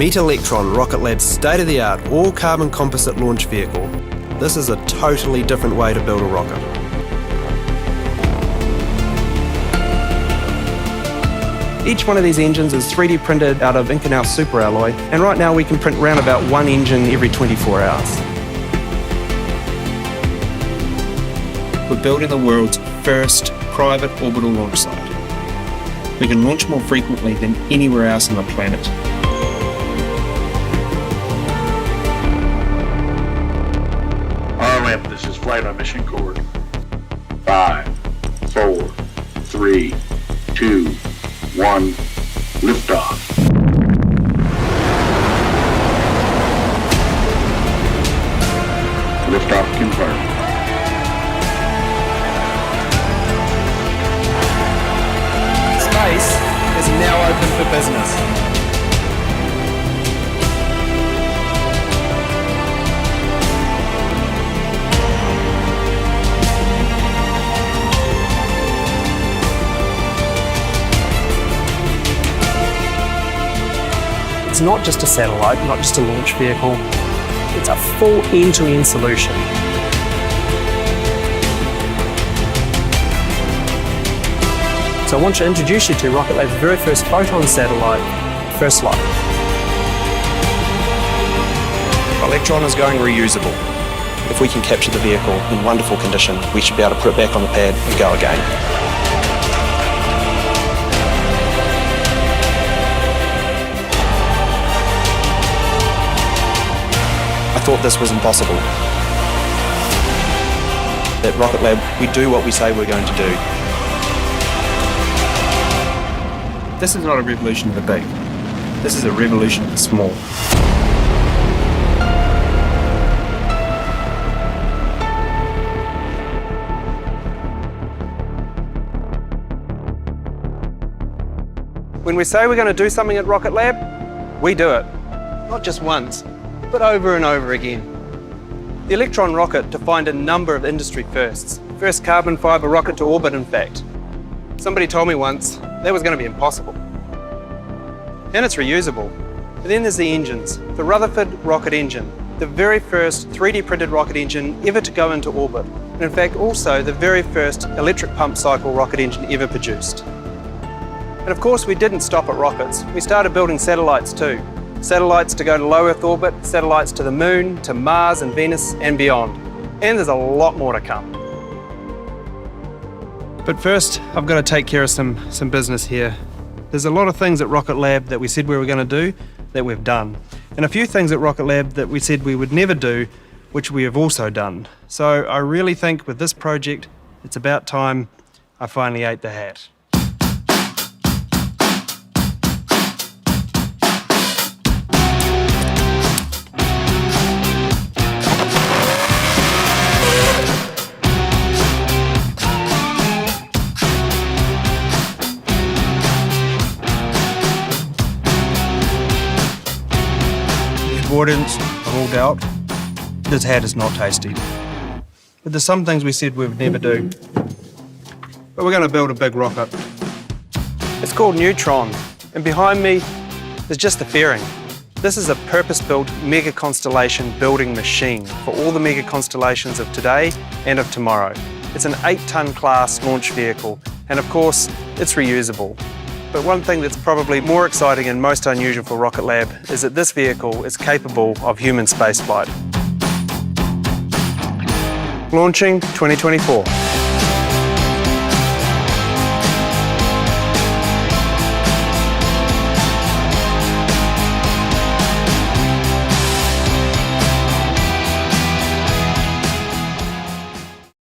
Meet Electron, Rocket Lab's state-of-the-art all-carbon composite launch vehicle. This is a totally different way to build a rocket. Each one of these engines is 3D printed out of Inconel superalloy, and right now we can print around about one engine every 24 hours. We're building the world's first private orbital launch site. We can launch more frequently than anywhere else on the planet. RLM, this is flight on mission coord. 5, 4, 3, 2, 1, liftoff. Liftoff confirmed. Space is now open for business. It's not just a satellite, not just a launch vehicle. It's a full end-to-end solution. So I want to introduce you to Rocket Lab's very first Photon satellite, First Light. Electron is going reusable. If we can capture the vehicle in wonderful condition, we should be able to put it back on the pad and go again. I thought this was impossible. At Rocket Lab, we do what we say we're going to do. This is not a revolution of the big. This is a revolution of the small. When we say we're going to do something at Rocket Lab, we do it. Not just once, but over and over again. The Electron rocket defined a number of industry firsts. First carbon fibre rocket to orbit, in fact. Somebody told me once that was going to be impossible. And it's reusable. And then there's the engines. The Rutherford rocket engine, the very first 3D printed rocket engine ever to go into orbit. And in fact also the very first electric pump cycle rocket engine ever produced. And of course we didn't stop at rockets. We started building satellites too. Satellites to go to low Earth orbit, satellites to the Moon, to Mars and Venus and beyond. And there's a lot more to come. But first, I've got to take care of some business here. There's a lot of things at Rocket Lab that we said we were going to do that we've done. And a few things at Rocket Lab that we said we would never do, which we have also done. So I really think with this project, it's about time I finally ate the hat. Avoidance of all doubt, this hat is not tasty. But there's some things we said we would never do. But we're going to build a big rocket. It's called Neutron, and behind me is just the fairing. This is a purpose-built mega constellation building machine for all the mega constellations of today and of tomorrow. It's an 8-ton class launch vehicle, and of course, it's reusable. But one thing that's probably more exciting and most unusual for Rocket Lab is that this vehicle is capable of human spaceflight. Launching 2024.